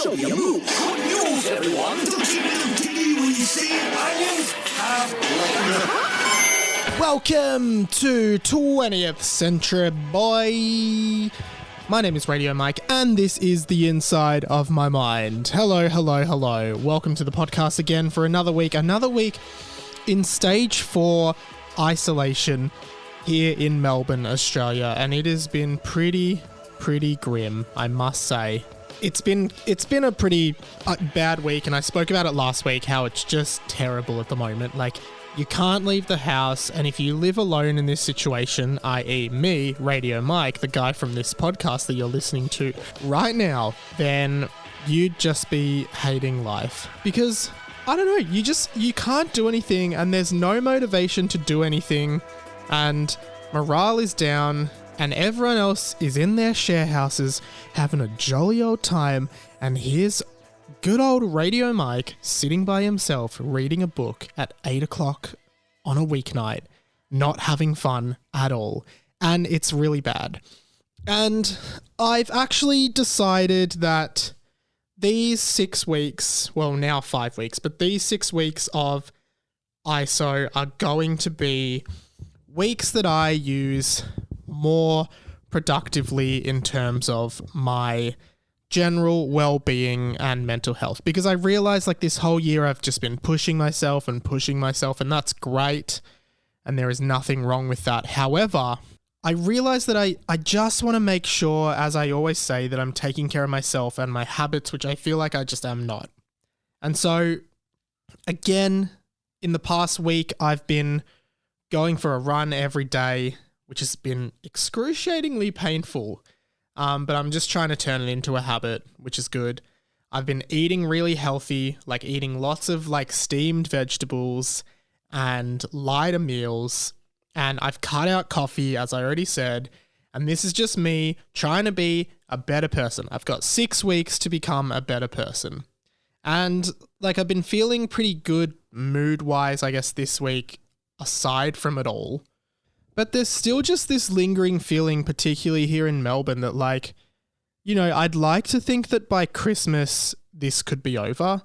So you move. Good news, everyone. Don't you little piggy when you see onions have legs. Welcome to 20th Century Boy. My name is Radio Mike, and this is the inside of my mind. Hello. Welcome to the podcast again for another week. Another week in stage 4 isolation here in Melbourne, Australia, and it has been pretty grim, I must say. It's been a pretty bad week, and I spoke about it last week, how it's just terrible at the moment. Like, you can't leave the house, and if you live alone in this situation, i.e. me, Radio Mike, the guy from this podcast that you're listening to right now, then you'd just be hating life. Because, I don't know, you can't do anything, and there's no motivation to do anything, and morale is down, and everyone else is in their share houses having a jolly old time, and here's good old Radio Mike sitting by himself reading a book at 8 o'clock on a weeknight, not having fun at all. And it's really bad. And I've actually decided that these 6 weeks, well now 5 weeks, but these 6 weeks of ISO are going to be weeks that I use more productively in terms of my general well-being and mental health, because I realized like this whole year I've just been pushing myself, and that's great, and there is nothing wrong with that. However, I realized that I just want to make sure, as I always say, that I'm taking care of myself and my habits, which I feel like I just am not. And so again, in the past week, I've been going for a run every day, which has been excruciatingly painful. But I'm just trying to turn it into a habit, which is good. I've been eating really healthy, like eating lots of like steamed vegetables and lighter meals. And I've cut out coffee, as I already said. And this is just me trying to be a better person. I've got 6 weeks to become a better person. And like I've been feeling pretty good mood-wise, I guess, this week, aside from it all. But there's still just this lingering feeling, particularly here in Melbourne, that like, you know, I'd like to think that by Christmas this could be over,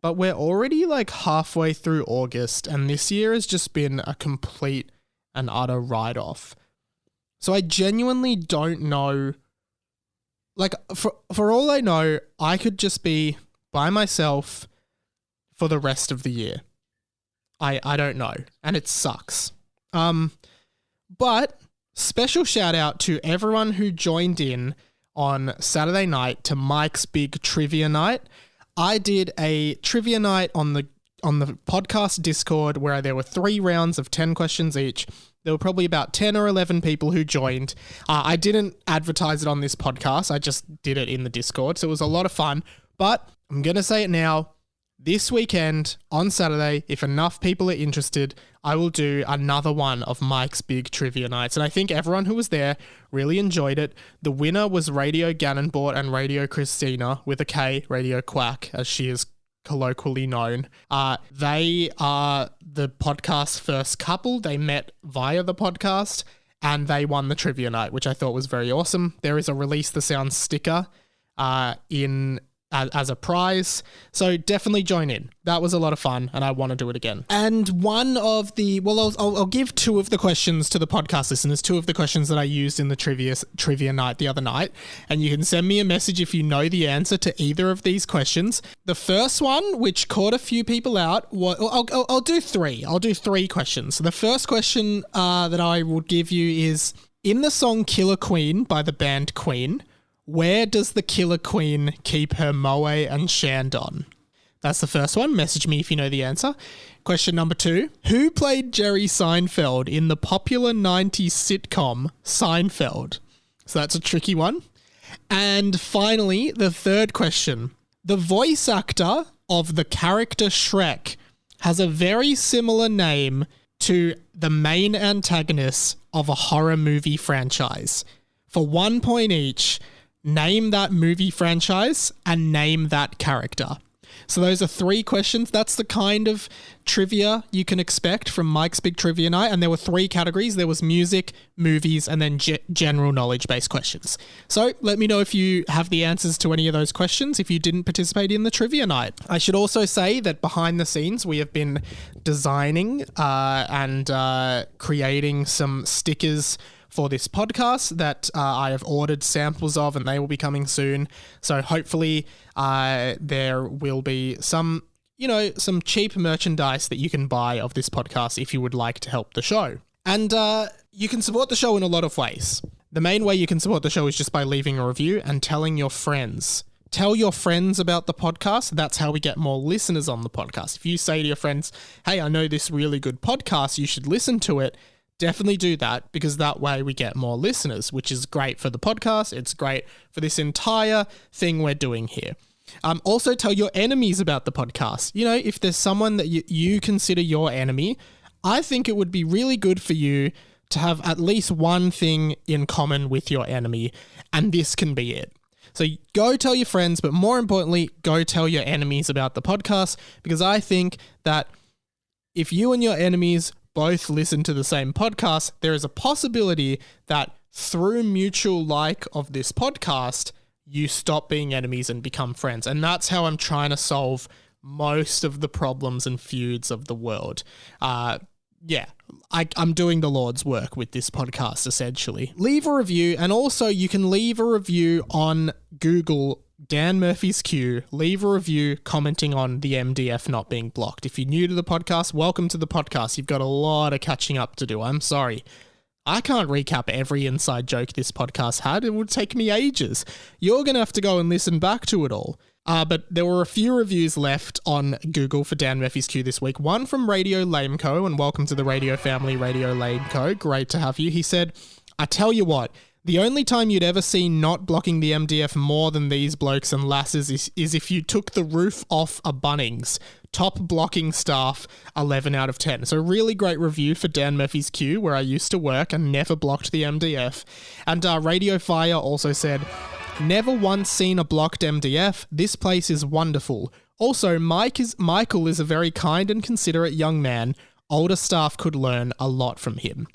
but we're already like halfway through August, and this year has just been a complete and utter write-off. So I genuinely don't know, like for all I know, I could just be by myself for the rest of the year. I don't know, and it sucks. But special shout out to everyone who joined in on Saturday night to Mike's big trivia night. I did a trivia night on the podcast Discord where there were 3 rounds of 10 questions each. There were probably about 10 or 11 people who joined. I didn't advertise it on this podcast. I just did it in the Discord. So it was a lot of fun. But I'm going to say it now. This weekend, on Saturday, if enough people are interested, I will do another one of Mike's big trivia nights. And I think everyone who was there really enjoyed it. The winner was Radio Gannonbort and Radio Christina, with a K, Radio Quack, as she is colloquially known. They are the podcast's first couple. They met via the podcast, and they won the trivia night, which I thought was very awesome. There is a Release the Sound sticker as a prize. So definitely join in. That was a lot of fun, and I want to do it again. And one of the, well, I'll give 2 of the questions to the podcast listeners, 2 of the questions that I used in the trivia night the other night, and you can send me a message if you know the answer to either of these questions. The first one, which caught a few people out, I'll do 3. I'll do 3 questions. So the first question that I will give you is, in the song Killer Queen by the band Queen, where does the Killer Queen keep her moe and Shandon? That's the first one. Message me if you know the answer. Question number 2. Who played Jerry Seinfeld in the popular 90s sitcom Seinfeld? So that's a tricky one. And finally, the third question. The voice actor of the character Shrek has a very similar name to the main antagonist of a horror movie franchise. For 1 point each, name that movie franchise and name that character. So those are 3 questions. That's the kind of trivia you can expect from Mike's Big Trivia Night. And there were 3 categories. There was music, movies, and then general knowledge-based questions. So let me know if you have the answers to any of those questions if you didn't participate in the trivia night. I should also say that behind the scenes, we have been designing and creating some stickers for this podcast that I have ordered samples of, and they will be coming soon. So hopefully there will be some cheap merchandise that you can buy of this podcast if you would like to help the show. And you can support the show in a lot of ways. The main way you can support the show is just by leaving a review and telling your friends. Tell your friends about the podcast. That's how we get more listeners on the podcast. If you say to your friends, hey, I know this really good podcast, you should listen to it, definitely do that, because that way we get more listeners, which is great for the podcast. It's great for this entire thing we're doing here. Also tell your enemies about the podcast. If there's someone that you consider your enemy, I think it would be really good for you to have at least one thing in common with your enemy, and this can be it. So go tell your friends, but more importantly, go tell your enemies about the podcast, because I think that if you and your enemies both listen to the same podcast, there is a possibility that through mutual like of this podcast, you stop being enemies and become friends. And that's how I'm trying to solve most of the problems and feuds of the world. I'm doing the Lord's work with this podcast, essentially. Leave a review, and also you can leave a review on Google, Dan Murphy's Q. Leave a review commenting on the MDF not being blocked. If you're new to the podcast, welcome to the podcast. You've got a lot of catching up to do. I'm sorry. I can't recap every inside joke this podcast had. It would take me ages. You're going to have to go and listen back to it all. But there were a few reviews left on Google for Dan Murphy's Q this week. One from Radio Lameco, and welcome to the radio family, Radio Lameco. Great to have you. He said, I tell you what, the only time you'd ever see not blocking the MDF more than these blokes and lasses is if you took the roof off a Bunnings. Top blocking staff, 11 out of 10. So really great review for Dan Murphy's Q, where I used to work and never blocked the MDF. And Radio Fire also said, never once seen a blocked MDF. This place is wonderful. Also, Michael is a very kind and considerate young man. Older staff could learn a lot from him.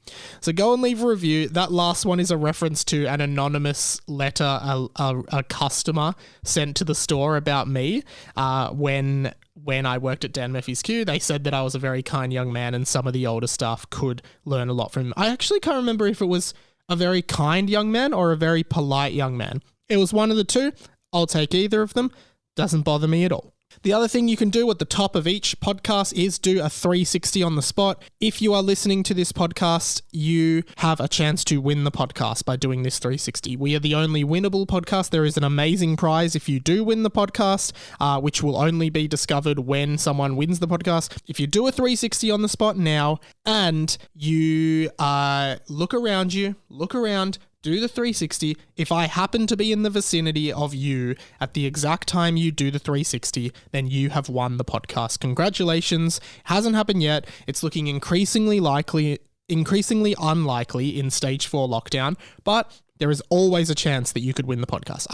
So go and leave a review. That last one is a reference to an anonymous letter a customer sent to the store about me when I worked at Dan Murphy's Q. They said that I was a very kind young man and some of the older staff could learn a lot from him. I actually can't remember if it was a very kind young man or a very polite young man. It was one of the two. I'll take either of them. Doesn't bother me at all. The other thing you can do at the top of each podcast is do a 360 on the spot. If you are listening to this podcast, you have a chance to win the podcast by doing this 360. We are the only winnable podcast. There is an amazing prize if you do win the podcast, which will only be discovered when someone wins the podcast. If you do a 360 on the spot now and you look around, do the 360. If I happen to be in the vicinity of you at the exact time you do the 360, then you have won the podcast. Congratulations. Hasn't happened yet. It's looking increasingly unlikely in stage 4 lockdown, but there is always a chance that you could win the podcast.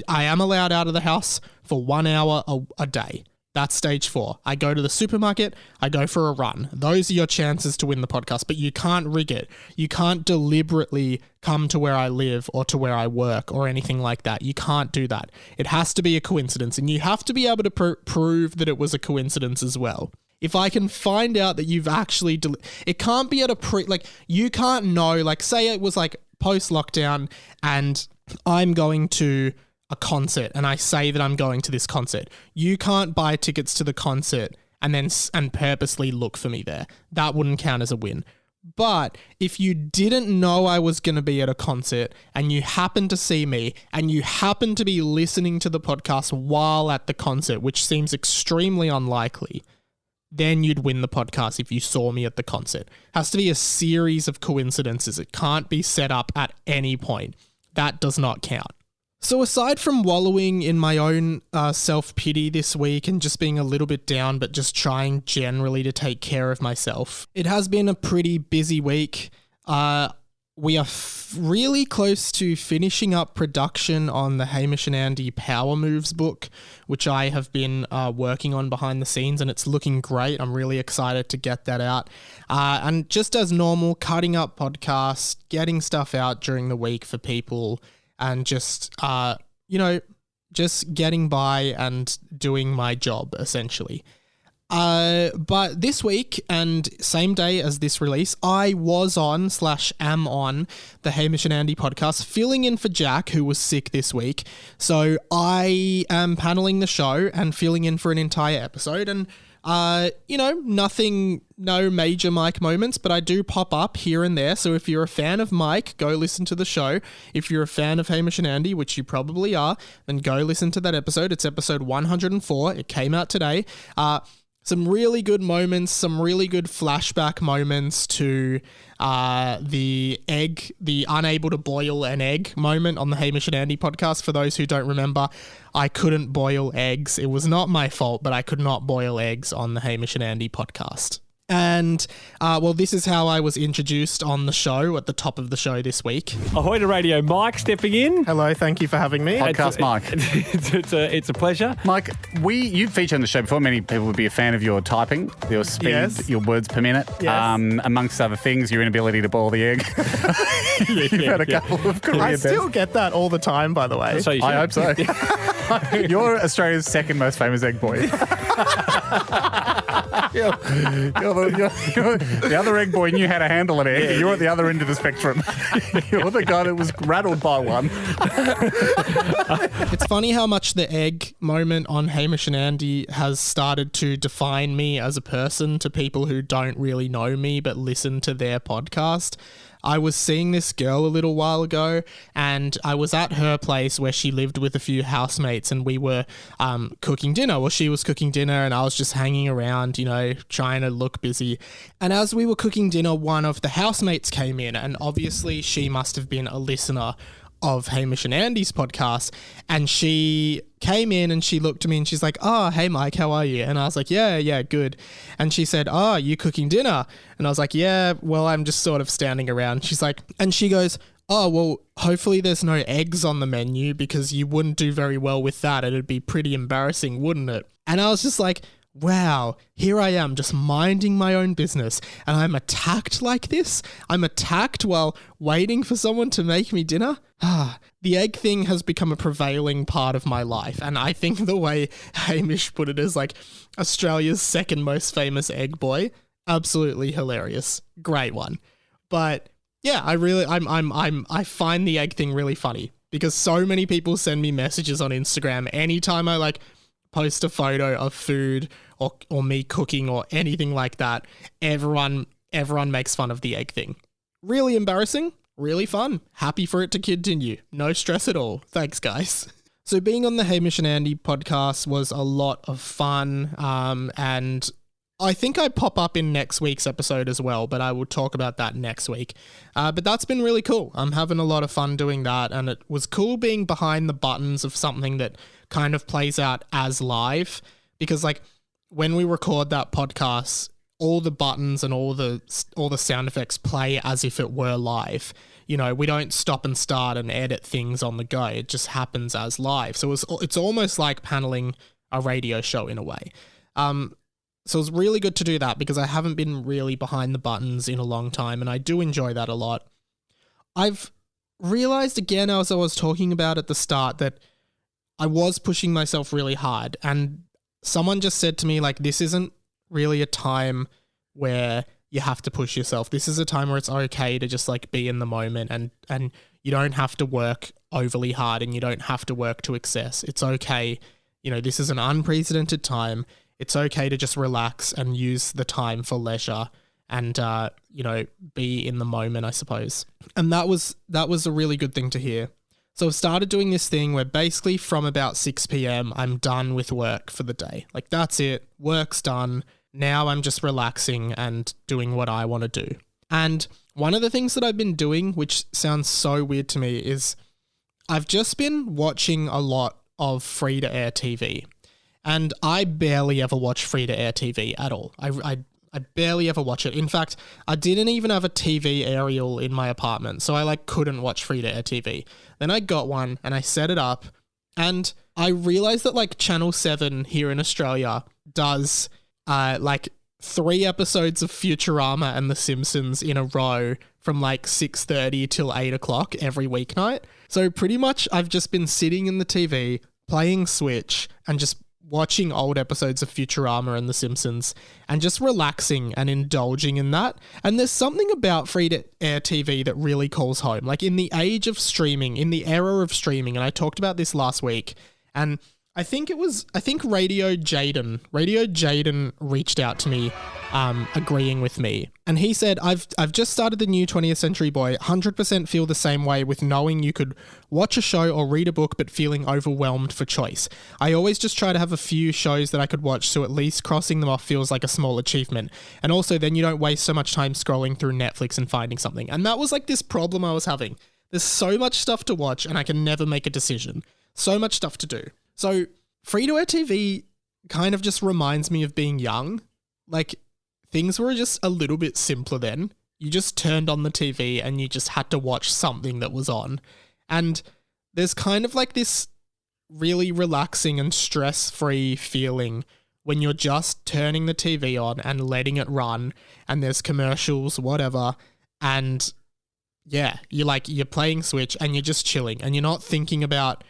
I am allowed out of the house for 1 hour a day. That's stage 4. I go to the supermarket, I go for a run. Those are your chances to win the podcast, but you can't rig it. You can't deliberately come to where I live or to where I work or anything like that. You can't do that. It has to be a coincidence, and you have to be able to prove that it was a coincidence as well. If I can find out that you've actually... it can't be at a you can't know, say it was post-lockdown and I'm going to a concert and I say that I'm going to this concert. You can't buy tickets to the concert and purposely look for me there. That wouldn't count as a win. But if you didn't know I was going to be at a concert and you happened to see me and you happened to be listening to the podcast while at the concert, which seems extremely unlikely, then you'd win the podcast if you saw me at the concert. It has to be a series of coincidences. It can't be set up at any point. That does not count. So aside from wallowing in my own self-pity this week and just being a little bit down, but just trying generally to take care of myself, it has been a pretty busy week. we are really close to finishing up production on the Hamish and Andy Power Moves book, which I have been working on behind the scenes, and it's looking great. I'm really excited to get that out. And just as normal, cutting up podcasts, getting stuff out during the week for people, and just, just getting by and doing my job, essentially. But this week, and same day as this release, I was on/am on the Hamish and Andy podcast, filling in for Jack, who was sick this week. So I am paneling the show and filling in for an entire episode. And, no major Mike moments, but I do pop up here and there. So if you're a fan of Mike, go listen to the show. If you're a fan of Hamish and Andy, which you probably are, then go listen to that episode. It's episode 104. It came out today. Some really good moments, some really good flashback moments to the unable to boil an egg moment on the Hamish and Andy podcast. For those who don't remember, I couldn't boil eggs. It was not my fault, but I could not boil eggs on the Hamish and Andy podcast. And, this is how I was introduced on the show at the top of the show this week. Ahoy to Radio Mike stepping in. Hello, thank you for having me. Podcast Mike. It's a pleasure. Mike, you feature on the show before. Many people would be a fan of your typing, your speed, Yes. your words per minute. Yes. Amongst other things, your inability to boil the egg. You've had a couple of career I best. still get that all the time, by the way. So you I should. hope so. You're Australia's second most famous egg boy. You're the other egg boy knew how to handle an egg. You're at the other end of the spectrum. You're the guy that was rattled by one. It's funny how much the egg moment on Hamish and Andy has started to define me as a person to people who don't really know me but listen to their podcast. I was seeing this girl a little while ago, and I was at her place where she lived with a few housemates, and we were cooking dinner. Well, she was cooking dinner, and I was just hanging around, trying to look busy. And as we were cooking dinner, one of the housemates came in, and obviously she must have been a listener of Hamish and Andy's podcast, and she came in and she looked at me and she's like, "Oh, hey Mike, how are you?" And I was like, yeah, good. And she said, "Oh, you cooking dinner?" And I was like, "Yeah, well, I'm just sort of standing around." She's like, and she goes, "Oh, well, hopefully there's no eggs on the menu because you wouldn't do very well with that. It'd be pretty embarrassing, wouldn't it?" And I was just like, wow, here I am just minding my own business and I'm attacked like this? I'm attacked while waiting for someone to make me dinner? The egg thing has become a prevailing part of my life, and I think the way Hamish put it is like Australia's second most famous egg boy. Absolutely hilarious. Great one. But yeah, I find the egg thing really funny because so many people send me messages on Instagram anytime I post a photo of food or me cooking or anything like that. Everyone makes fun of the egg thing. Really embarrassing, really fun. Happy for it to continue. No stress at all. Thanks, guys. So being on the Hamish and Andy podcast was a lot of fun, and I think I pop up in next week's episode as well, but I will talk about that next week. But that's been really cool. I'm having a lot of fun doing that, and it was cool being behind the buttons of something that kind of plays out as live, because when we record that podcast, all the buttons and all the sound effects play as if it were live. We don't stop and start and edit things on the go. It just happens as live. So it's almost like paneling a radio show in a way. So it's really good to do that because I haven't been really behind the buttons in a long time, and I do enjoy that a lot. I've realized again, as I was talking about at the start, that I was pushing myself really hard, and someone just said to me, this isn't really a time where you have to push yourself. This is a time where it's okay to just be in the moment, and you don't have to work overly hard and you don't have to work to excess. It's okay. This is an unprecedented time. It's okay to just relax and use the time for leisure and, be in the moment, I suppose. And that was a really good thing to hear. So I've started doing this thing where basically from about 6 p.m, I'm done with work for the day. That's it. Work's done. Now I'm just relaxing and doing what I want to do. And one of the things that I've been doing, which sounds so weird to me, is I've just been watching a lot of free-to-air TV. And I barely ever watch free-to-air TV at all. I barely ever watch it. In fact, I didn't even have a TV aerial in my apartment, so I like couldn't watch free-to-air TV. Then I got one and I set it up, and I realized that like Channel 7 here in Australia does like 3 episodes of Futurama and The Simpsons in a row from like 6:30 till 8 o'clock every weeknight. So pretty much I've just been sitting in the TV, playing Switch, and just watching old episodes of Futurama and The Simpsons and just relaxing and indulging in that. And there's something about free-to-air TV that really calls home. Like in the age of streaming, in the era of streaming, and I talked about this last week, and I think Radio Jaden reached out to me, agreeing with me. And he said, I've just started the new 20th Century Boy, 100% feel the same way with knowing you could watch a show or read a book but feeling overwhelmed for choice. I always just try to have a few shows that I could watch, so at least crossing them off feels like a small achievement. And also then you don't waste so much time scrolling through Netflix and finding something. And that was like this problem I was having. There's so much stuff to watch and I can never make a decision. So much stuff to do. So free-to-air TV kind of just reminds me of being young. Like, things were just a little bit simpler then. You just turned on the TV and you just had to watch something that was on. And there's kind of like this really relaxing and stress-free feeling when you're just turning the TV on and letting it run, and there's commercials, whatever, and yeah, you're playing Switch and you're just chilling and you're not thinking about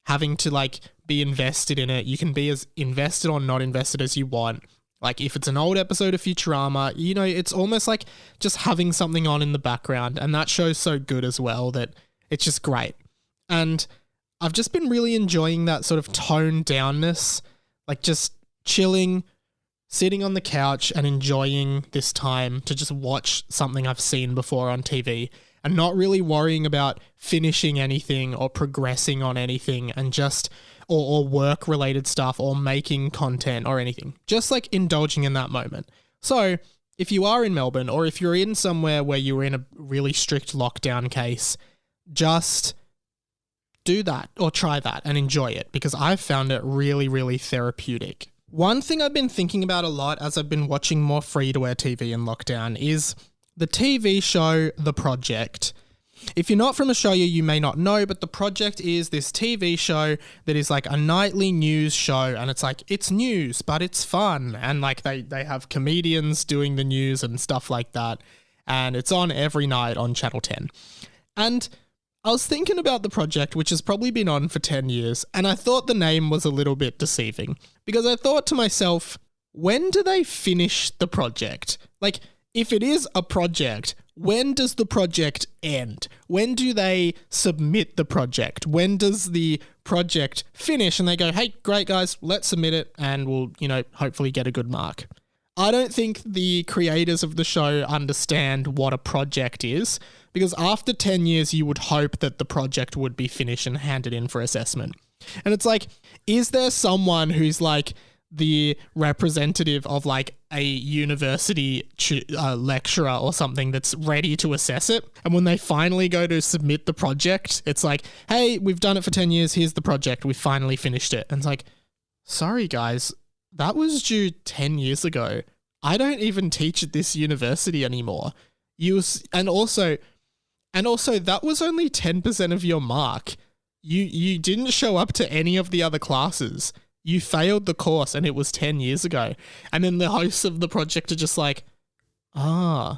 having to like be invested in it. You can be as invested or not invested as you want. Like if it's an old episode of Futurama, you know, it's almost like just having something on in the background, and that show's so good as well that it's just great. And I've just been really enjoying that sort of toned downness, like just chilling, sitting on the couch and enjoying this time to just watch something I've seen before on TV, and not really worrying about finishing anything or progressing on anything, and just or work-related stuff or making content or anything. Just like indulging in that moment. So if you are in Melbourne, or if you're in somewhere where you're in a really strict lockdown case, just do that or try that and enjoy it, because I've found it really, really therapeutic. One thing I've been thinking about a lot as I've been watching more free-to-air TV in lockdown is the TV show The Project. If you're not from Australia, you may not know, but The Project is this TV show that is like a nightly news show, and it's like, it's news, but it's fun. And like they have comedians doing the news and stuff like that. And it's on every night on Channel 10. And I was thinking about The Project, which has probably been on for 10 years, and I thought the name was a little bit deceiving, because I thought to myself, when do they finish the project? Like, if it is a project, when does the project end? When do they submit the project? When does the project finish and they go, hey, great guys, let's submit it and we'll, hopefully get a good mark? I don't think the creators of the show understand what a project is, because after 10 years, you would hope that the project would be finished and handed in for assessment. And it's like, is there someone who's like the representative of like a university lecturer or something that's ready to assess it? And when they finally go to submit the project, it's like, hey, we've done it for 10 years. Here's the project. We finally finished it. And it's like, sorry guys, that was due 10 years ago. I don't even teach at this university anymore. And also that was only 10% of your mark. You didn't show up to any of the other classes. You failed the course and it was 10 years ago. And then the hosts of the project are just like, yeah,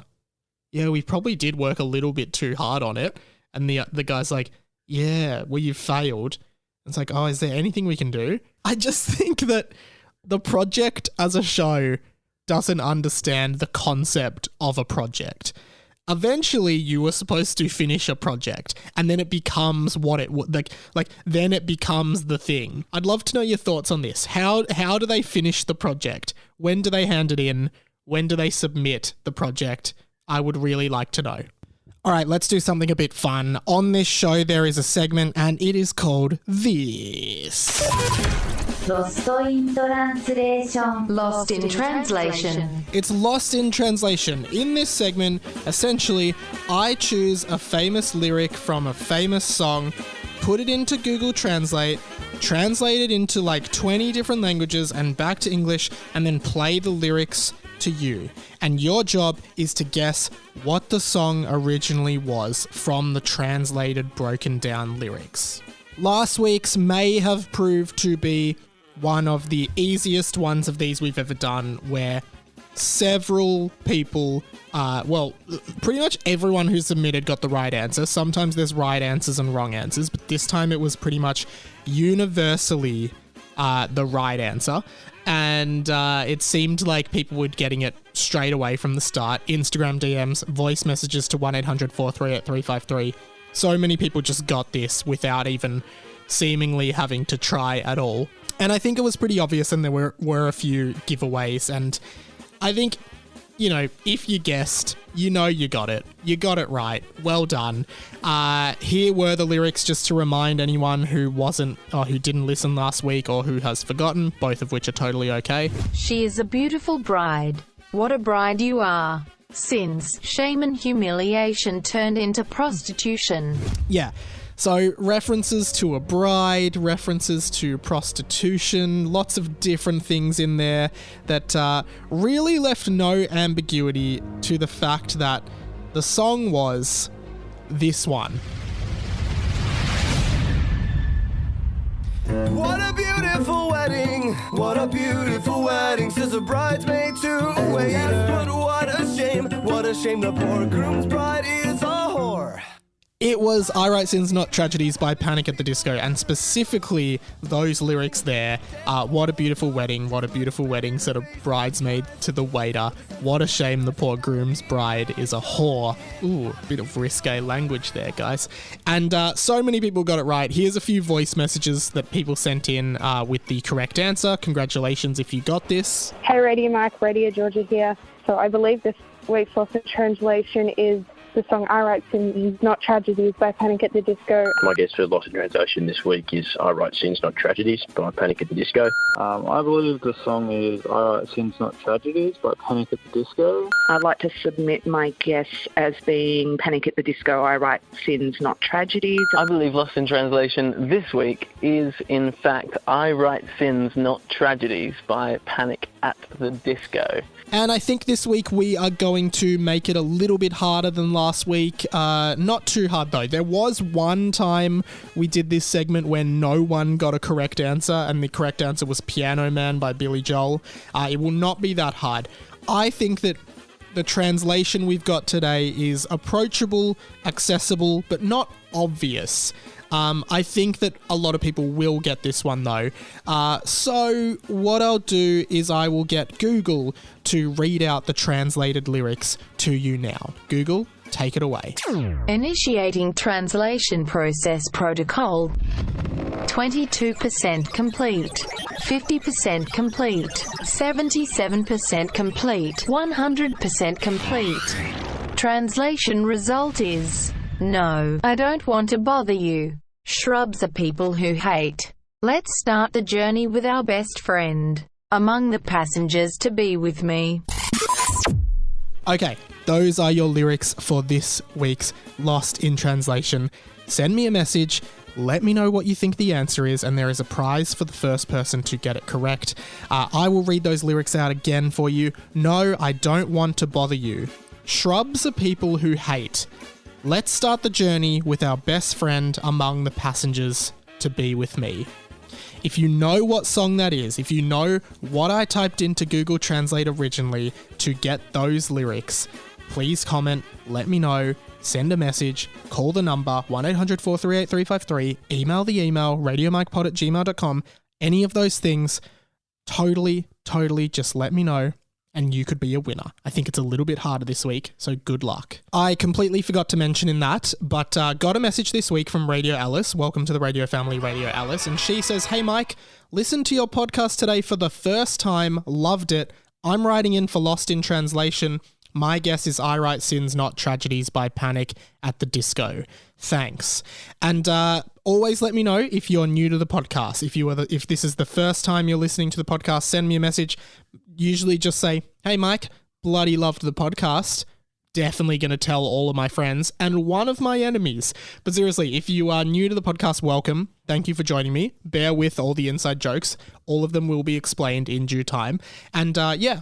we probably did work a little bit too hard on it. And the guy's like, yeah, well, you failed. It's like, oh, is there anything we can do? I just think that The Project as a show doesn't understand the concept of a project. Eventually, you were supposed to finish a project, and then it becomes what it would like. Then it becomes the thing. I'd love to know your thoughts on this. How do they finish the project? When do they hand it in? When do they submit the project? I would really like to know. All right, let's do something a bit fun. On this show, there is a segment, and it is called This. Lost in translation. Lost in translation. It's Lost in Translation. In this segment, essentially, I choose a famous lyric from a famous song, put it into Google Translate it into like 20 different languages and back to English, and then play the lyrics to you, and your job is to guess what the song originally was from the translated, broken down lyrics. Last week's may have proved to be one of the easiest ones of these we've ever done, where several people, pretty much everyone who submitted got the right answer. Sometimes there's right answers and wrong answers, but this time it was pretty much universally the right answer. And it seemed like people were getting it straight away from the start. Instagram DMs, voice messages to 1-800-438-353. So many people just got this without even seemingly having to try at all. And I think it was pretty obvious, and there were a few giveaways. And I think, if you guessed, you got it. You got it right. Well done. Here were the lyrics, just to remind anyone who who didn't listen last week or who has forgotten, both of which are totally okay. She is a beautiful bride. What a bride you are. Sins, shame and humiliation turned into prostitution. Yeah. So references to a bride, references to prostitution, lots of different things in there that really left no ambiguity to the fact that the song was this one. What a beautiful wedding, what a beautiful wedding, says a bridesmaid to a waiter. Yes, but what a shame, the poor groom's bride is a whore. It was I Write Sins Not Tragedies by Panic at the Disco, and specifically those lyrics there, what a beautiful wedding, said a bridesmaid to the waiter. What a shame the poor groom's bride is a whore. Ooh, a bit of risque language there, guys. And so many people got it right. Here's a few voice messages that people sent in with the correct answer. Congratulations if you got this. Hey Radio Mike, Radio Georgia here. So I believe this week's Lost in Translation is the song I Write Sins Not Tragedies by Panic at the Disco. My guess for Lost in Translation this week is I Write Sins Not Tragedies by Panic at the Disco. I believe the song is I Write Sins Not Tragedies by Panic at the Disco. I'd like to submit my guess as being Panic at the Disco, I Write Sins Not Tragedies. I believe Lost in Translation this week is in fact I Write Sins Not Tragedies by Panic at the Disco. And I think this week we are going to make it a little bit harder than last week. Not too hard, though. There was one time we did this segment where no one got a correct answer, and the correct answer was Piano Man by Billy Joel. It will not be that hard. I think that the translation we've got today is approachable, accessible, but not obvious. I think that a lot of people will get this one though. So what I'll do is I will get Google to read out the translated lyrics to you now. Google, take it away. Initiating translation process protocol. 22% complete. 50% complete. 77% complete. 100% complete. Translation result is: no, I don't want to bother you. Shrubs are people who hate. Let's start the journey with our best friend among the passengers to be with me. Okay, those are your lyrics for this week's Lost in Translation. Send me a message, let me know what you think the answer is, and there is a prize for the first person to get it correct. I will read those lyrics out again for you. No, I don't want to bother you. Shrubs are people who hate. Let's start the journey with our best friend among the passengers to be with me. If you know what song that is, if you know what I typed into Google Translate originally to get those lyrics, please comment, let me know, send a message, call the number 1-800-438-353, email the email radiomikepod@gmail.com, any of those things, totally just let me know. And you could be a winner. I think it's a little bit harder this week, so good luck. I completely forgot to mention in that, but got a message this week from Radio Alice. Welcome to the radio family, Radio Alice. And she says, hey, Mike, listened to your podcast today for the first time. Loved it. I'm writing in for Lost in Translation. My guess is I Write Sins Not Tragedies by Panic at the Disco. Thanks. And always let me know if you're new to the podcast. If this is the first time you're listening to the podcast, send me a message. Usually just say, hey, Mike, bloody loved the podcast. definitely going to tell all of my friends and one of my enemies. But seriously, if you are new to the podcast, welcome. Thank you for joining me. Bear with all the inside jokes. All of them will be explained in due time. And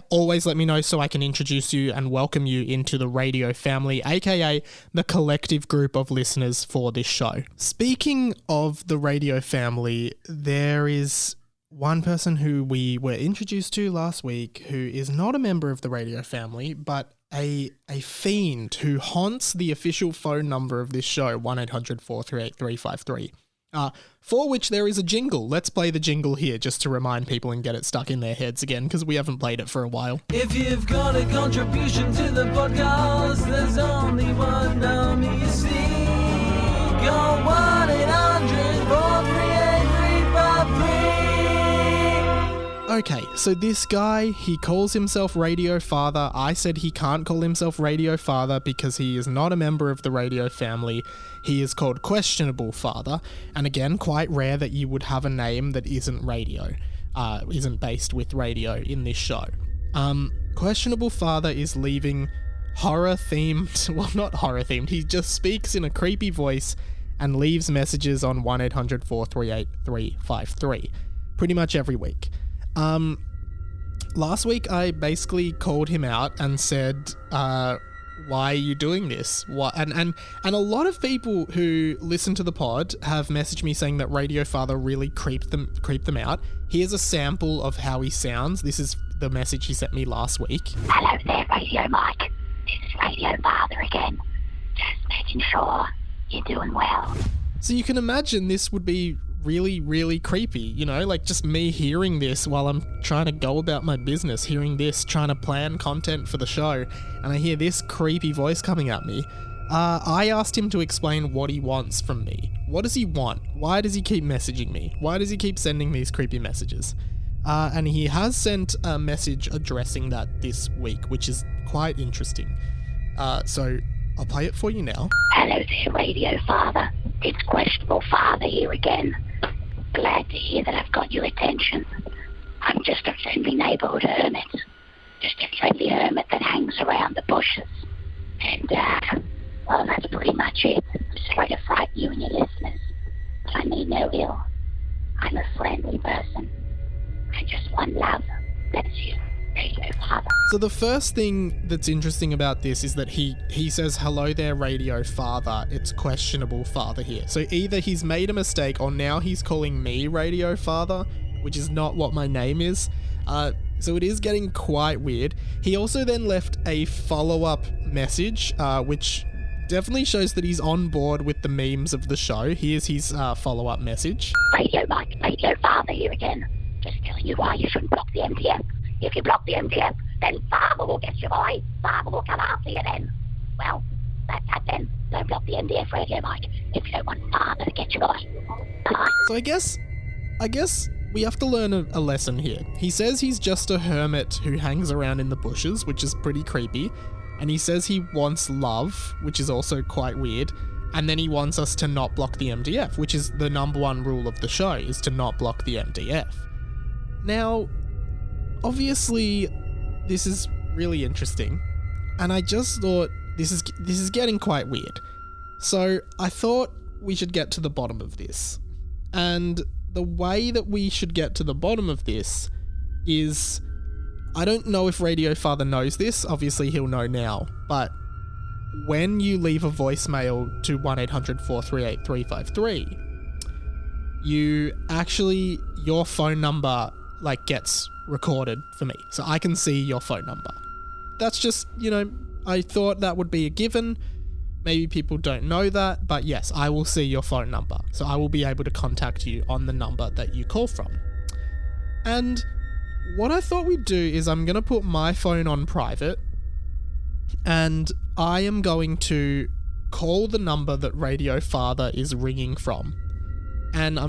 always let me know so I can introduce you and welcome you into the radio family, aka the collective group of listeners for this show. Speaking of the radio family, there is one person who we were introduced to last week who is not a member of the radio family, but a fiend who haunts the official phone number of this show, 1-800-438-353, for which there is a jingle. Let's play the jingle here just to remind people and get it stuck in their heads again, because we haven't played it for a while. If you've got a contribution to the podcast, there's only one number you see. Go 1-800-438-353. Okay, so this guy, he calls himself Radio Father. I said he can't call himself Radio Father because he is not a member of the radio family. He is called Questionable Father. And again, quite rare that you would have a name that isn't radio, isn't based with radio in this show. Questionable Father is leaving horror-themed, well, not horror-themed, he just speaks in a creepy voice and leaves messages on 1-800-438-353 pretty much every week. Last week I basically called him out and said, why are you doing this? What? And a lot of people who listen to the pod have messaged me saying that Radio Father really creeped them out. Here's a sample of how he sounds. This is the message he sent me last week. Hello there, Radio Mike. This is Radio Father again. Just making sure you're doing well. So you can imagine this would be really, really creepy, you know, like just me hearing this while I'm trying to go about my business, hearing this, trying to plan content for the show, and I hear this creepy voice coming at me. I asked him to explain what he wants from me. What does he want? Why does he keep messaging me? Why does he keep sending these creepy messages? And he has sent a message addressing that this week, which is quite interesting. So I'll play it for you now. Hello there, Radio Father. It's Questionable Father here again. Glad to hear that I've got your attention. I'm just a friendly neighbourhood hermit. Just a friendly hermit that hangs around the bushes. And, well, that's pretty much it. I'm sorry to frighten you and your listeners, but I mean no ill. I'm a friendly person. I just want love. That's you, Radio Father. So the first thing that's interesting about this is that he says, hello there, Radio Father. It's Questionable Father here. So either he's made a mistake or now he's calling me Radio Father, which is not what my name is. So it is getting quite weird. He also then left a follow-up message, which definitely shows that he's on board with the memes of the show. Here's his follow-up message. Radio Mike, Radio Father here again. Just telling you why you shouldn't block the MTF. If you block the MTF, then Father will get you, boy. Father will come after you then. Well, that's that then. Don't block the MTF, Radio Mike, if you don't want Father to get you, boy. Bye. So I guess we have to learn a lesson here. He says he's just a hermit who hangs around in the bushes, which is pretty creepy. And he says he wants love, which is also quite weird. And then he wants us to not block the MDF, which is the number one rule of the show, is to not block the MDF. Now, obviously, this is really interesting, and I just thought this is getting quite weird. So I thought we should get to the bottom of this. And the way that we should get to the bottom of this is, I don't know if Radio Father knows this, obviously he'll know now, but when you leave a voicemail to 1-800-438-353, your phone number gets recorded for me, so I can see your phone number. That's just, I thought that would be a given. Maybe people don't know that, but yes, I will see your phone number, so I will be able to contact you on the number that you call from. And what I thought we'd do is I'm going to put my phone on private, and I am going to call the number that Radio Father is ringing from. And I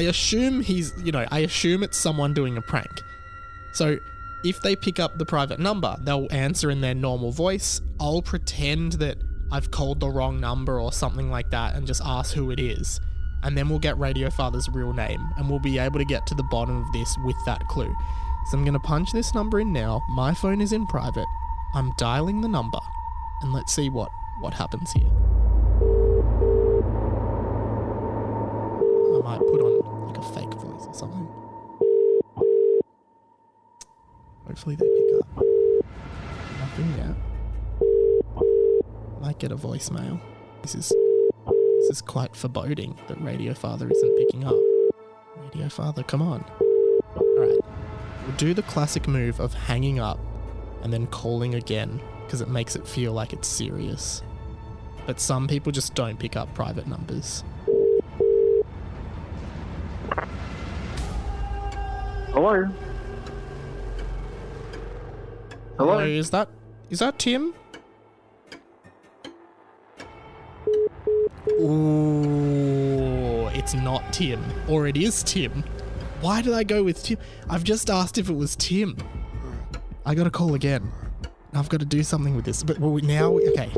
assume I assume it's someone doing a prank. So if they pick up the private number, they'll answer in their normal voice. I'll pretend that I've called the wrong number or something like that and just ask who it is. And then we'll get Radio Father's real name and we'll be able to get to the bottom of this with that clue. So I'm going to punch this number in now. My phone is in private. I'm dialing the number. And let's see what happens here. I might put on like a fake voice or something. Hopefully they pick up. Nothing yet. Might get a voicemail. This is quite foreboding that Radio Father isn't picking up. Radio Father, come on. Alright. We'll do the classic move of hanging up and then calling again, because it makes it feel like it's serious. But some people just don't pick up private numbers. Hello? Hello? Is that Tim? Ooh, it's not Tim. Or it is Tim. Why did I go with Tim? I've just asked if it was Tim. I gotta call again. I've got to do something with this. But now, okay.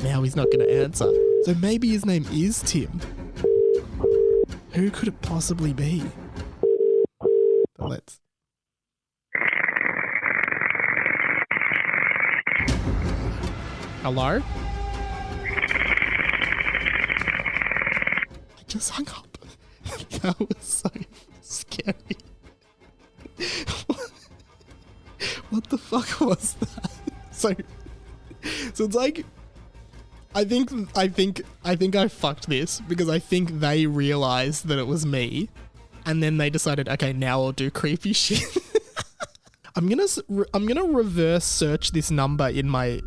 Now he's not going to answer. So maybe his name is Tim. Who could it possibly be? But let's... Hello? I just hung up. That was so scary. What the fuck was that? So it's like, I think I fucked this because I think they realized that it was me, and then they decided, okay, now I'll do creepy shit. I'm gonna reverse search this number in my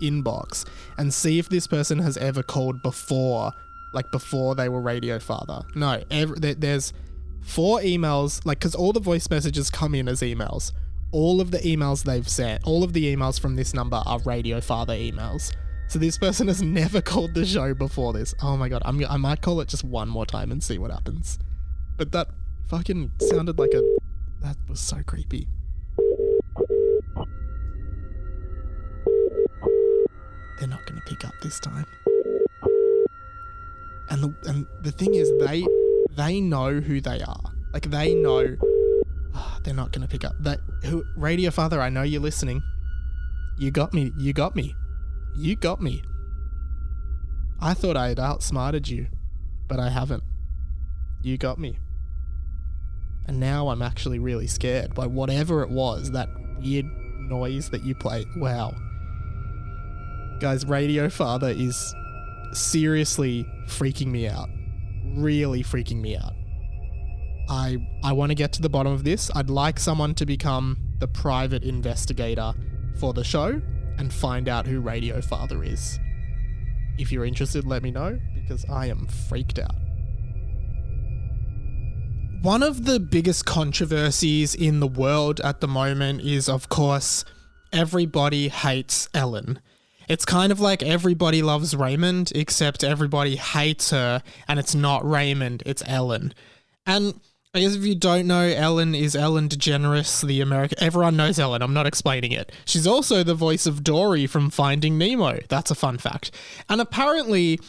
inbox and see if this person has ever called before, like before they were Radio Father. No, there's 4 emails, like, because all the voice messages come in as emails. All of the emails they've sent, all of the emails from this number are Radio Father emails. So this person has never called the show before this. Oh my god, I might call it just one more time and see what happens. But that fucking sounded like that was so creepy. They're not going to pick up this time. And the thing is, they know who they are. Like, they know they're not going to pick up. Radio Father, I know you're listening. You got me. You got me. You got me. I thought I had outsmarted you, but I haven't. You got me. And now I'm actually really scared by whatever it was, that weird noise that you played. Wow. Guys, Radio Father is seriously freaking me out. Really freaking me out. I want to get to the bottom of this. I'd like someone to become the private investigator for the show and find out who Radio Father is. If you're interested, let me know, because I am freaked out. One of the biggest controversies in the world at the moment is, of course, everybody hates Ellen. It's kind of like everybody loves Raymond, except everybody hates her, and it's not Raymond, it's Ellen. And I guess if you don't know, Ellen is Ellen DeGeneres, the American... Everyone knows Ellen, I'm not explaining it. She's also the voice of Dory from Finding Nemo. That's a fun fact. And apparently,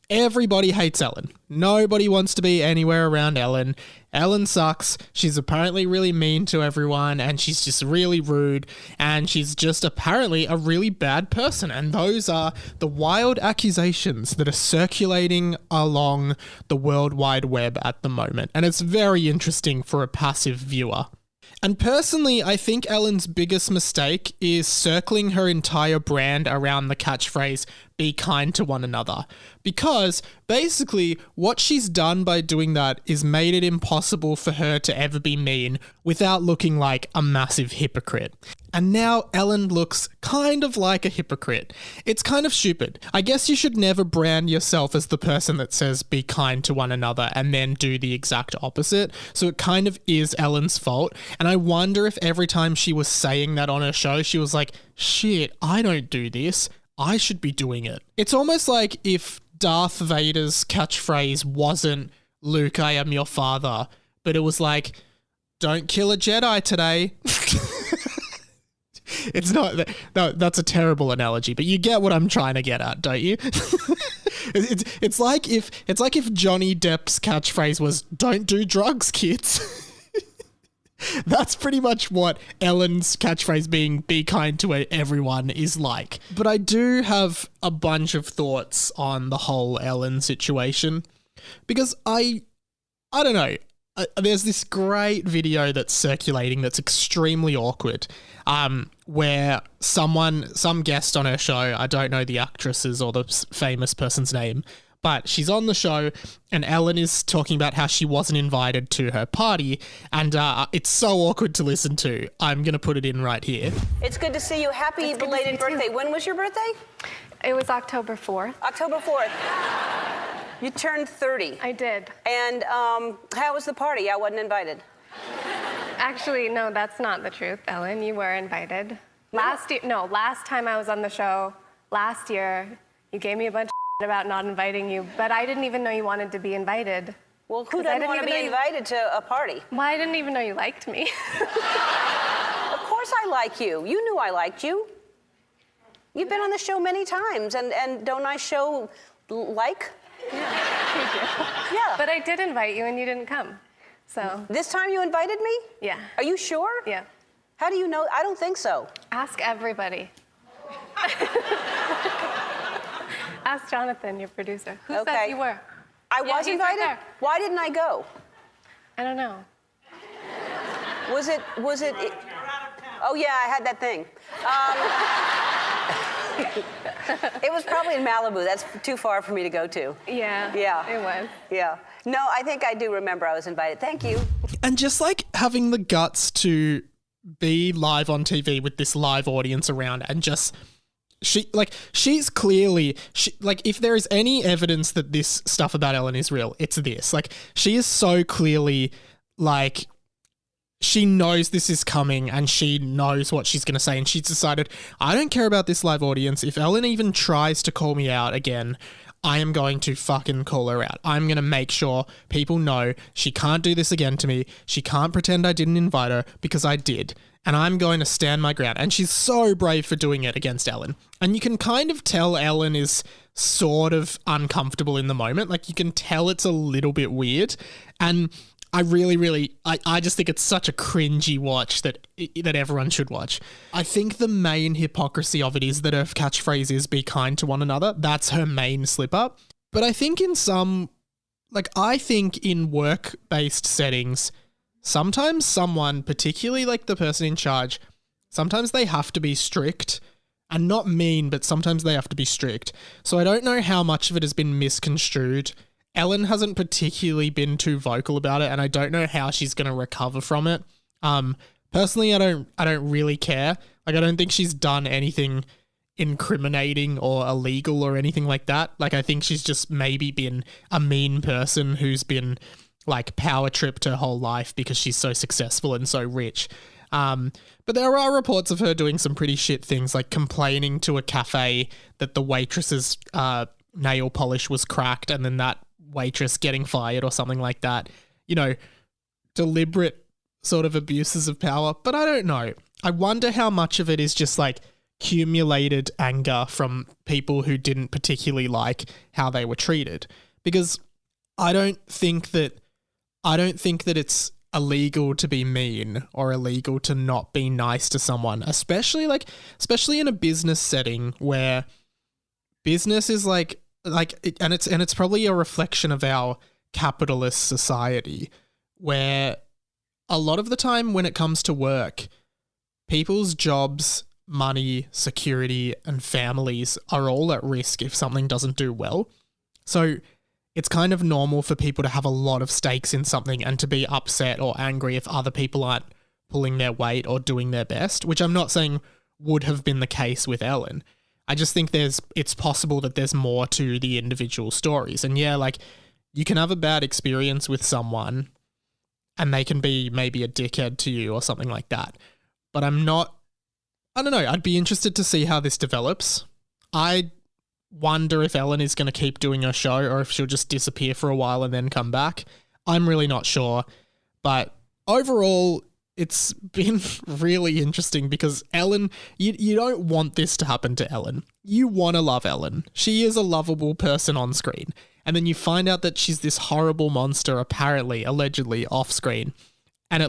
everybody hates Ellen. Nobody wants to be anywhere around Ellen. Ellen sucks. She's apparently really mean to everyone, and she's just really rude, and she's just apparently a really bad person. And those are the wild accusations that are circulating along the World Wide Web at the moment. And it's very interesting for a passive viewer. And personally, I think Ellen's biggest mistake is circling her entire brand around the catchphrase, "Be kind to one another." Because basically what she's done by doing that is made it impossible for her to ever be mean without looking like a massive hypocrite. And now Ellen looks kind of like a hypocrite. It's kind of stupid. I guess you should never brand yourself as the person that says be kind to one another and then do the exact opposite. So it kind of is Ellen's fault. And I wonder if every time she was saying that on her show, she was like, shit, I don't do this. I should be doing it. It's almost like if Darth Vader's catchphrase wasn't, Luke, I am your father, but it was like, don't kill a Jedi today. It's not, no, that's a terrible analogy, but you get what I'm trying to get at, don't you? It's like if Johnny Depp's catchphrase was, don't do drugs, kids. That's pretty much what Ellen's catchphrase being "be kind to everyone" is like. But I do have a bunch of thoughts on the whole Ellen situation because I don't know. There's this great video that's circulating that's extremely awkward, where some guest on her show, I don't know the actress's or the famous person's name, but she's on the show and Ellen is talking about how she wasn't invited to her party, and it's so awkward to listen to. I'm going to put it in right here. It's good to see you. Happy belated birthday. When was your birthday? It was October 4th. October 4th. You turned 30. I did. And how was the party? I wasn't invited. Actually, no, that's not the truth, Ellen. You were invited. Last time I was on the show, last year, you gave me a bunch of about not inviting you, but I didn't even know you wanted to be invited. Well, who doesn't want to be invited to a party? Well, I didn't even know you liked me. Of course I like you. You knew I liked you. You've been on the show many times, and don't I show like? Yeah, you do. Yeah. But I did invite you and you didn't come. So. This time you invited me? Yeah. Are you sure? Yeah. How do you know? I don't think so. Ask everybody. Ask Jonathan, your producer. Who said you were? I was invited? Right. Why didn't I go? I don't know. Was it? Oh yeah, I had that thing. It was probably in Malibu. That's too far for me to go to. Yeah. Yeah. It was. Yeah. No, I think I do remember I was invited. Thank you. And just like having the guts to be live on TV with this live audience around and just she's clearly if there is any evidence that this stuff about Ellen is real, it's this. Like, she is so clearly like, she knows this is coming and she knows what she's going to say, and she's decided, I don't care about this live audience. If Ellen even tries to call me out again, I am going to fucking call her out. I'm going to make sure people know she can't do this again to me. She can't pretend I didn't invite her, because I did. And I'm going to stand my ground. And she's so brave for doing it against Ellen. And you can kind of tell Ellen is sort of uncomfortable in the moment. Like, you can tell it's a little bit weird. And I really, I just think it's such a cringy watch that everyone should watch. I think the main hypocrisy of it is that her catchphrase is "be kind to one another." That's her main slip up. But I think I think in work-based settings, sometimes someone, particularly like the person in charge, sometimes they have to be strict. And not mean, but sometimes they have to be strict. So I don't know how much of it has been misconstrued. Ellen hasn't particularly been too vocal about it, and I don't know how she's going to recover from it. Personally, I don't really care. Like, I don't think she's done anything incriminating or illegal or anything like that. Like, I think she's just maybe been a mean person who's been like power tripped her whole life because she's so successful and so rich. But there are reports of her doing some pretty shit things, like complaining to a cafe that the waitress's nail polish was cracked, and then that waitress getting fired or something like that. You know, deliberate sort of abuses of power. But I don't know. I wonder how much of it is just like accumulated anger from people who didn't particularly like how they were treated. Because I don't think that it's illegal to be mean or illegal to not be nice to someone, especially in a business setting where business is and it's probably a reflection of our capitalist society, where a lot of the time when it comes to work, people's jobs, money, security, and families are all at risk if something doesn't do well. So it's kind of normal for people to have a lot of stakes in something and to be upset or angry if other people aren't pulling their weight or doing their best, which I'm not saying would have been the case with Ellen. I just think it's possible that there's more to the individual stories. And yeah, like, you can have a bad experience with someone and they can be maybe a dickhead to you or something like that. But I don't know, I'd be interested to see how this develops. I wonder if Ellen is going to keep doing her show or if she'll just disappear for a while and then come back. I'm really not sure. But overall, it's been really interesting because Ellen, you don't want this to happen to Ellen. You want to love Ellen. She is a lovable person on screen. And then you find out that she's this horrible monster, apparently, allegedly, off screen. And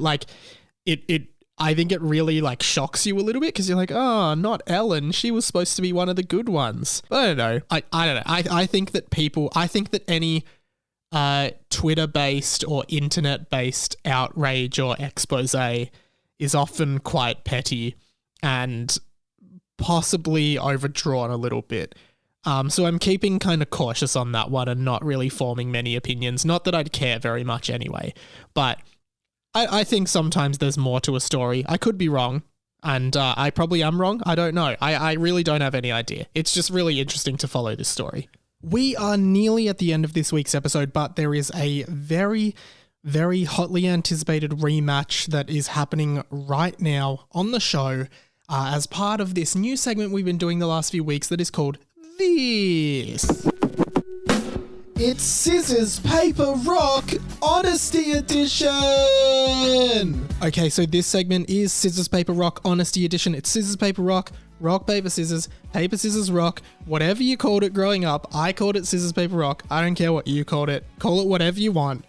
I think it really like shocks you a little bit because you're like, oh, not Ellen. She was supposed to be one of the good ones. But I don't know. I don't know. I think that any Twitter-based or internet-based outrage or expose is often quite petty and possibly overdrawn a little bit. So I'm keeping kind of cautious on that one and not really forming many opinions. Not that I'd care very much anyway, but I think sometimes there's more to a story. I could be wrong, and I probably am wrong. I don't know. I really don't have any idea. It's just really interesting to follow this story. We are nearly at the end of this week's episode, but there is a very, very hotly anticipated rematch that is happening right now on the show as part of this new segment we've been doing the last few weeks that is called This. It's Scissors, Paper, Rock, Honesty Edition! Okay, so this segment is Scissors, Paper, Rock, Honesty Edition. It's Scissors, Paper, Rock, paper, scissors, rock, whatever you called it growing up. I called it Scissors, Paper, Rock. I don't care what you called it. Call it whatever you want.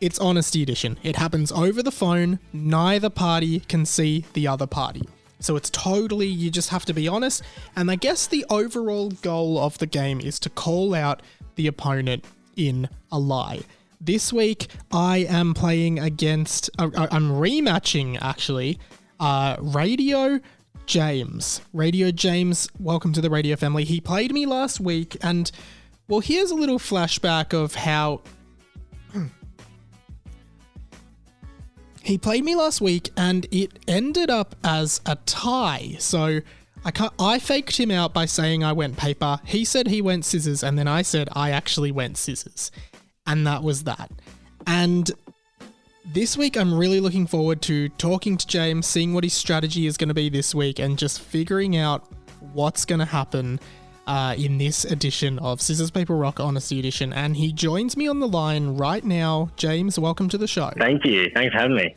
It's Honesty Edition. It happens over the phone. Neither party can see the other party. So it's totally, you just have to be honest. And I guess the overall goal of the game is to call out the opponent in a lie. This week, I am playing against, I'm rematching actually, Radio James. Radio James, welcome to the radio family. He played me last week and, well, here's a little flashback of how he played me last week and it ended up as a tie. So I faked him out by saying I went paper. He said he went scissors, and then I said I actually went scissors. And that was that. And this week, I'm really looking forward to talking to James, seeing what his strategy is going to be this week, and just figuring out what's going to happen in this edition of Scissors, Paper, Rock, Honesty Edition. And he joins me on the line right now. James, welcome to the show. Thank you. Thanks for having me.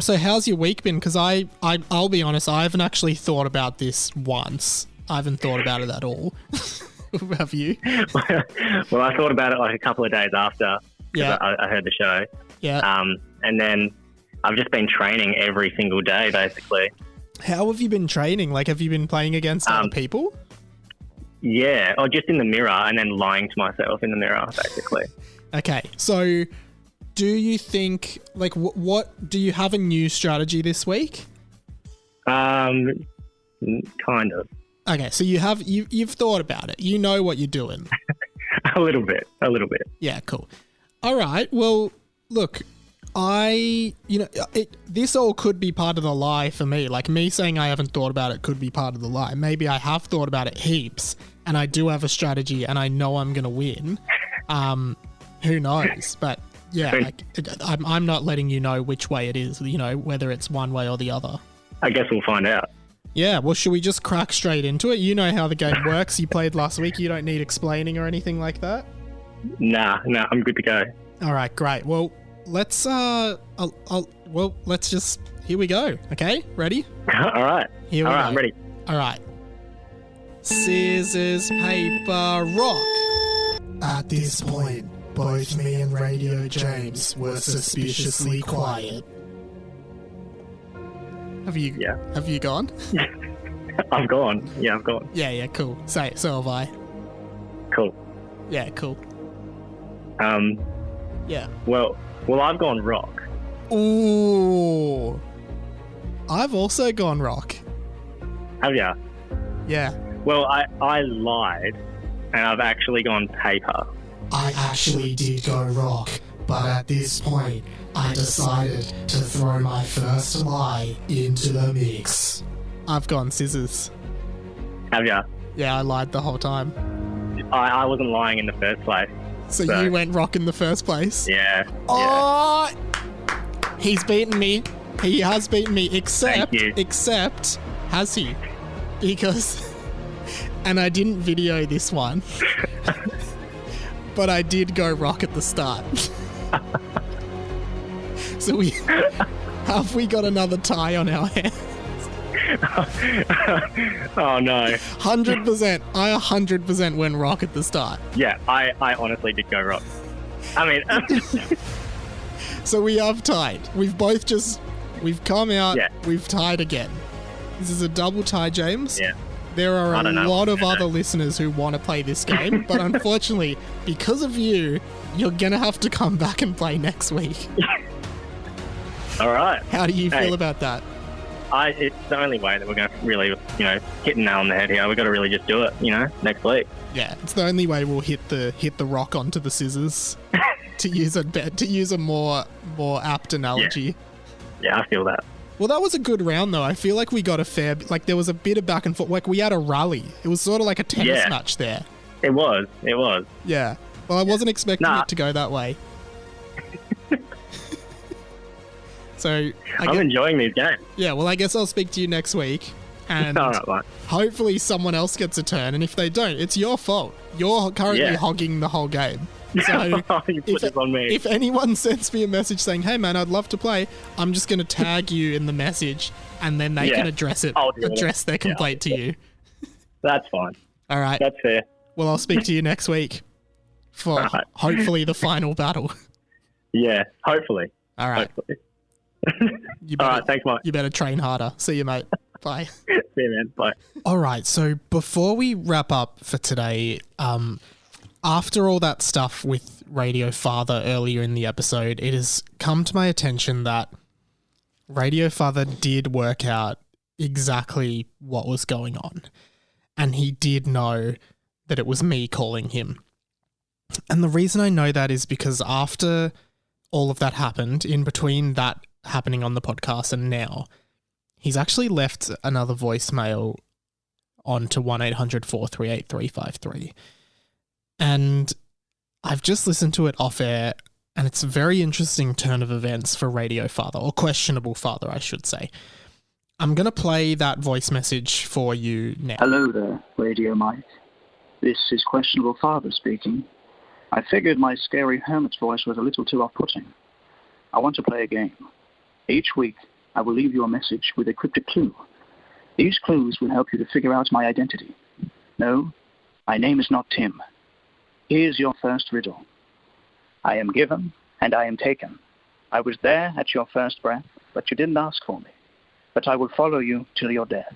So how's your week been? Because I'll be honest, I haven't actually thought about this once. I haven't thought about it at all. Have you? Well, I thought about it like a couple of days after I heard the show. Yeah. And then I've just been training every single day, basically. How have you been training? Like, have you been playing against other people? Yeah, or just in the mirror and then lying to myself in the mirror, basically. Okay, so do you think, like, what do you have a new strategy this week? Kind of. Okay, so you've thought about it. You know what you're doing. A little bit. Yeah, cool. All right, well, look, this all could be part of the lie for me. Like, me saying I haven't thought about it could be part of the lie. Maybe I have thought about it heaps and I do have a strategy and I know I'm going to win. Who knows? But yeah, like, I'm not letting you know which way it is, whether it's one way or the other. I guess we'll find out. Yeah, well, should we just crack straight into it? You know how the game works. You played last week. You don't need explaining or anything like that? Nah, I'm good to go. All right, great. Well, let's just, here we go. Okay, ready? All right. Here we go. I'm ready. All right. Scissors, paper, rock. At this point, both me and Radio James were suspiciously quiet. Have you gone? I've gone. Yeah, I've gone. Yeah, cool. So have I. Cool. Yeah, cool. Yeah. Well, I've gone rock. Ooh. I've also gone rock. Have ya? Yeah. Well, I lied, and I've actually gone paper. I actually did go rock, but at this point, I decided to throw my first lie into the mix. I've gone scissors. Have ya? Yeah, I lied the whole time. I wasn't lying in the first place. So you went rock in the first place? Yeah. Oh! Yeah. He's beaten me. He has beaten me, except, has he? Because, and I didn't video this one, but I did go rock at the start. So have we got another tie on our hands? Oh no. 100%. I 100% went rock at the start. Yeah, I honestly did go rock. I mean... So we have tied. We've both just We've come out, we've tied again. This is a double tie, James. Yeah. There are a lot of other listeners who want to play this game, but unfortunately, because of you, you're going to have to come back and play next week. All right. How do you feel about that? It's the only way that we're going to really, hit the nail on the head here. We've got to really just do it, next week. Yeah, it's the only way we'll hit the rock onto the scissors. to use a more apt analogy. Yeah, I feel that. Well, that was a good round, though. I feel like we got a fair... Like, there was a bit of back and forth. Like, we had a rally. It was sort of like a tennis match there. It was. Yeah. Well, I wasn't expecting it to go that way. So... I'm enjoying these games. Yeah, well, I guess I'll speak to you next week. And all right, mate. Hopefully someone else gets a turn. And if they don't, it's your fault. You're currently hogging the whole game. So you put this on me. If anyone sends me a message saying, "Hey man, I'd love to play," I'm just going to tag you in the message, and then they can address their complaint to you. That's fine. All right. That's fair. Well, I'll speak to you next week for hopefully the final battle. Yeah, hopefully. All right. Hopefully. All right, thanks, mate. You better train harder. See you, mate. Bye. See you, man. Bye. All right. So before we wrap up for today, after all that stuff with Radio Father earlier in the episode, it has come to my attention that Radio Father did work out exactly what was going on. And he did know that it was me calling him. And the reason I know that is because after all of that happened, in between that happening on the podcast and now, he's actually left another voicemail onto 1-800-438-353. And I've just listened to it off air, and it's a very interesting turn of events for Radio Father, or Questionable Father, I should say. I'm going to play that voice message for you now. Hello there, Radio Mike. This is Questionable Father speaking. I figured my scary hermit's voice was a little too off-putting. I want to play a game. Each week, I will leave you a message with a cryptic clue. These clues will help you to figure out my identity. No, my name is not Tim. Here's your first riddle. I am given and I am taken. I was there at your first breath, but you didn't ask for me. But I will follow you till your death.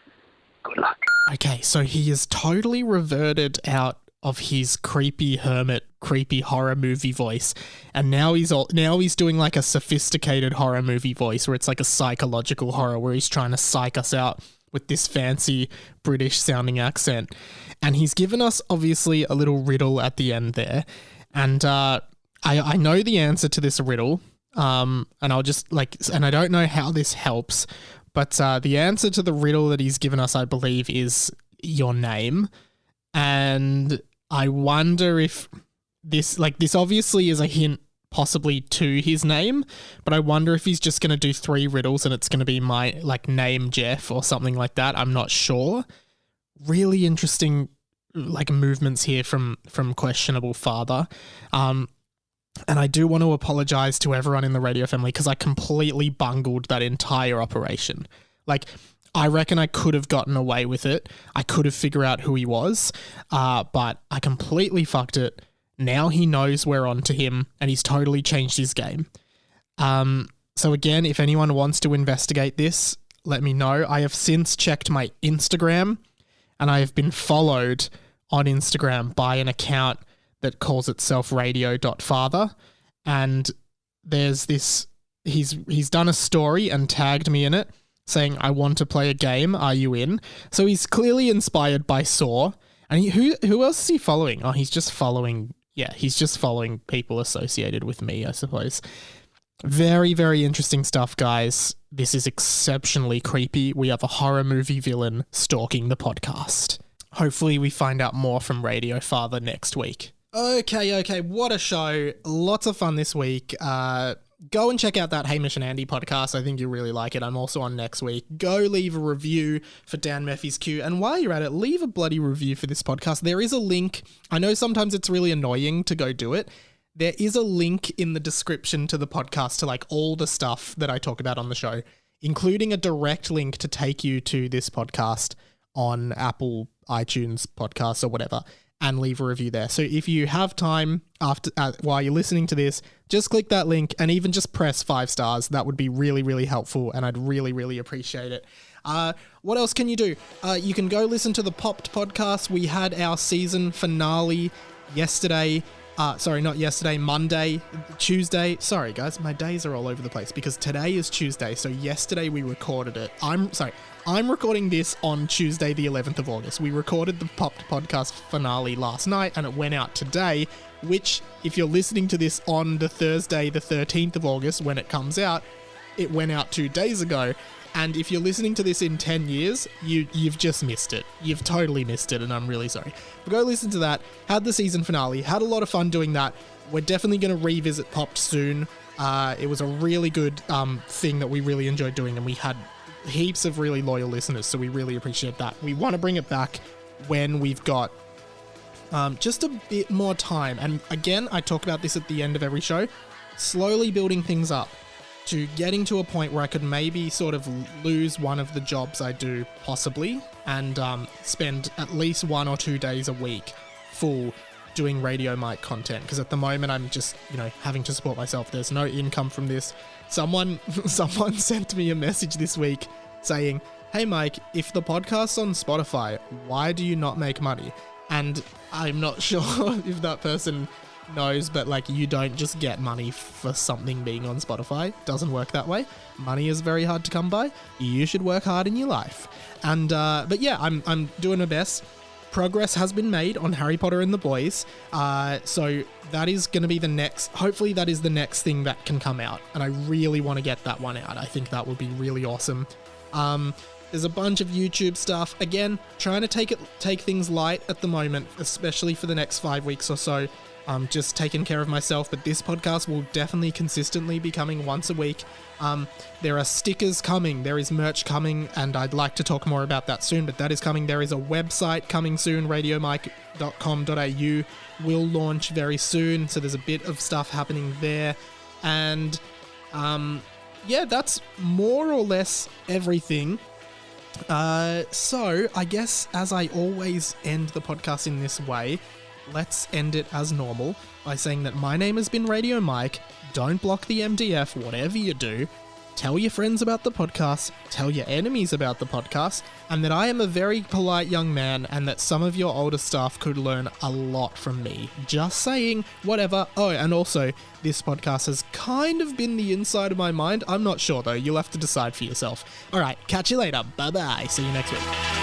Good luck. Okay, so he has totally reverted out of his creepy hermit, creepy horror movie voice, and now he's doing like a sophisticated horror movie voice where it's like a psychological horror where he's trying to psych us out with this fancy British sounding accent. And he's given us obviously a little riddle at the end there. And I know the answer to this riddle. And I'll just and I don't know how this helps, but the answer to the riddle that he's given us, I believe, is your name. And I wonder if this obviously is a hint possibly to his name, but I wonder if he's just going to do 3 riddles and it's going to be my name Jeff or something like that. I'm not sure. Really interesting movements here from Questionable Father. And I do want to apologize to everyone in the radio family because I completely bungled that entire operation. I reckon I could have gotten away with it. I could have figured out who he was, but I completely fucked it. Now he knows we're on to him, and he's totally changed his game. So again, if anyone wants to investigate this, let me know. I have since checked my Instagram, and I have been followed on Instagram by an account that calls itself radio.father, and there's this, he's done a story and tagged me in it saying, I want to play a game, are you in? So he's clearly inspired by Saw, and who else is he following? Oh, he's just following people associated with me, I suppose. Very, very interesting stuff, guys. This is exceptionally creepy. We have a horror movie villain stalking the podcast. Hopefully we find out more from Radio Father next week. Okay, what a show. Lots of fun this week. Go and check out that Hamish and Andy podcast. I think you'll really like it. I'm also on next week. Go leave a review for Dan Murphy's Q. And while you're at it, leave a bloody review for this podcast. There is a link. I know sometimes it's really annoying to go do it. There is a link in the description to the podcast to all the stuff that I talk about on the show, including a direct link to take you to this podcast on Apple iTunes podcasts or whatever. and leave a review there. So if you have time after while you're listening to this, just click that link and even just press 5 stars. That would be really, really helpful, and I'd really, really appreciate it. What else can you do? You can go listen to the Popped podcast. We had our season finale yesterday. Monday, Tuesday. Sorry, guys, my days are all over the place because today is Tuesday. So yesterday we recorded it. I'm recording this on Tuesday, the 11th of August. We recorded the Popped podcast finale last night and it went out today, which if you're listening to this on the Thursday, the 13th of August, when it comes out, it went out 2 days ago. And if you're listening to this in 10 years, you've just missed it. You've totally missed it, and I'm really sorry. But go listen to that. Had the season finale. Had a lot of fun doing that. We're definitely going to revisit Popped soon. It was a really good thing that we really enjoyed doing, and we had heaps of really loyal listeners, so we really appreciate that. We want to bring it back when we've got just a bit more time. And again, I talk about this at the end of every show. Slowly building things up to getting to a point where I could maybe sort of lose one of the jobs I do, possibly, and spend at least 1 or 2 days a week full doing Radio Mike content. Because at the moment, I'm just, having to support myself. There's no income from this. Someone sent me a message this week saying, "Hey Mike, if the podcast's on Spotify, why do you not make money?" And I'm not sure if that person knows, but you don't just get money for something being on Spotify. It doesn't work that way. Money is very hard to come by. You should work hard in your life. And but yeah, I'm doing my best. Progress has been made on Harry Potter and the Boys. So that is going to be the next, hopefully that is the next thing that can come out. And I really want to get that one out. I think that would be really awesome. There's a bunch of YouTube stuff. Again, trying to take things light at the moment, especially for the next 5 weeks or so. Just taking care of myself, but this podcast will definitely consistently be coming once a week. There are stickers coming, there is merch coming, and I'd like to talk more about that soon, but that is coming. There is a website coming soon, radiomike.com.au will launch very soon, so there's a bit of stuff happening there. And yeah, that's more or less everything. So I guess as I always end the podcast in this way, let's end it as normal by saying that my name has been Radio Mike. Don't block the MDF, whatever you do. Tell your friends about the podcast, tell your enemies about the podcast, and that I am a very polite young man and that some of your older staff could learn a lot from me. Just saying, whatever. Oh, and also, this podcast has kind of been the inside of my mind. I'm not sure though, you'll have to decide for yourself. Alright, catch you later. Bye bye. See you next week.